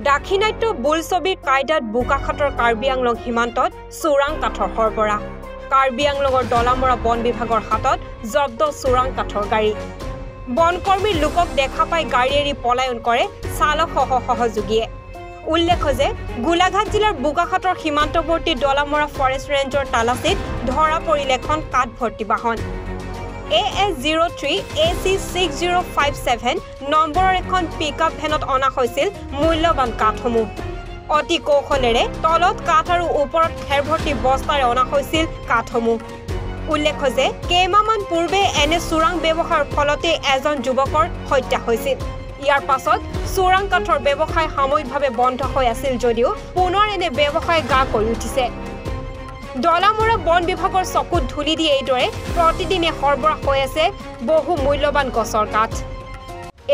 দাক্ষিণাত্য বোলছবিৰ কায়দাত বোকাখাটৰ কাৰ্বি আংলং সীমান্তত চোৰাং কাঠৰ সৰবৰাহ কাৰ্বি আংলঙৰ ডলামৰা বন বিভাগৰ হাতত জব্দ চোৰাং কাঠৰ গাড়ী বনকৰ্মীৰ লোকক দেখা পাই গাড়ী এৰি পলায়ন কৰে চালক সহযোগীয়ে উল্লেখ্য যে গোলাঘাট জিলাৰ বোকাখাটৰ সীমান্তৱৰ্তী ডলামৰা ফৰেষ্ট ৰেঞ্জৰ তালাচীত ধৰা পৰিল এখন কাঠ ভৰ্তি বাহন AS03 AC6057 নম্বৰৰ এখন পিকআপ ভেনত অনা হৈছিল মূল্যৱান কাঠসমূহ অতি কৌশলেৰে তলত কাঠ আৰু ওপৰত খেৰ ভৰ্তি বস্তাৰে অনা হৈছিল কাঠসমূহ উল্লেখ্য যে কেইমাহমান পূৰ্বে এনে চোৰাং ব্যৱসায়ৰ ফলতে এজন যুৱকৰ হত্যা হৈছিল ইয়াৰ পাছত চোৰাং কাঠৰ ব্যৱসায় সাময়িকভাৱে বন্ধ হৈ আছিল যদিও পুনৰ এনে ব্যৱসায় গা কৰি উঠিছে ডলামৰা বন বিভাগৰ চকুত ধুলি দিয়ে এইদৰে প্ৰতিদিনে সৰবৰাহ হৈ আছে বহু মূল্যৱান গছৰ কাঠ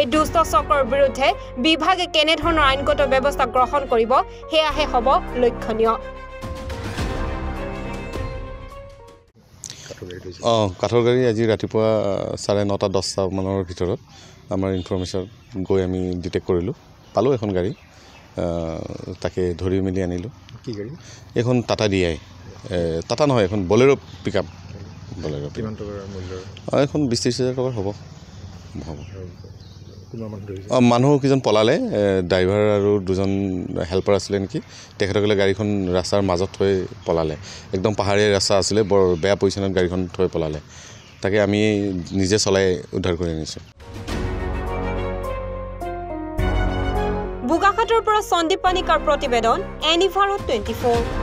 এই দুষ্ট চক্ৰৰ বিৰুদ্ধে বিভাগে কেনেধৰণৰ আইনগত ব্যৱস্থা গ্ৰহণ কৰিব সেয়াহে হ'ব লক্ষণীয় কাঠৰ গাড়ী আজি ৰাতিপুৱা 9:30-10টা মানৰ ভিতৰত আমাৰ ইনফৰমেশ্যন গৈ আমি ডিটেক্ট কৰিলোঁ পালোঁ এখন গাড়ী তাকে ধৰি মেলি আনিলোঁ কি গাড়ী এখন টাটা DI টাটা নহয় এখন বলেৰো পিকআপ বলেৰো কিমান টকাৰ মূল্য এখন 20-30 হাজাৰ টকাৰ হ'ব মানুহ কিজন পলালে ড্ৰাইভাৰ আৰু দুজন হেল্পাৰ আছিলে নেকি তেখেতসকলে গাড়ীখন ৰাস্তাৰ মাজত থৈ পলালে একদম পাহাৰীয়া ৰাস্তা আছিলে বৰ বেয়া পজিশ্যনত গাড়ীখন থৈ পলালে তাকে আমি নিজে চলাই উদ্ধাৰ কৰি আনিছোঁ বোকাখাটৰ পৰা সন্দীপ পানিকাৰ প্ৰতিবেদন এনিভাৰো 24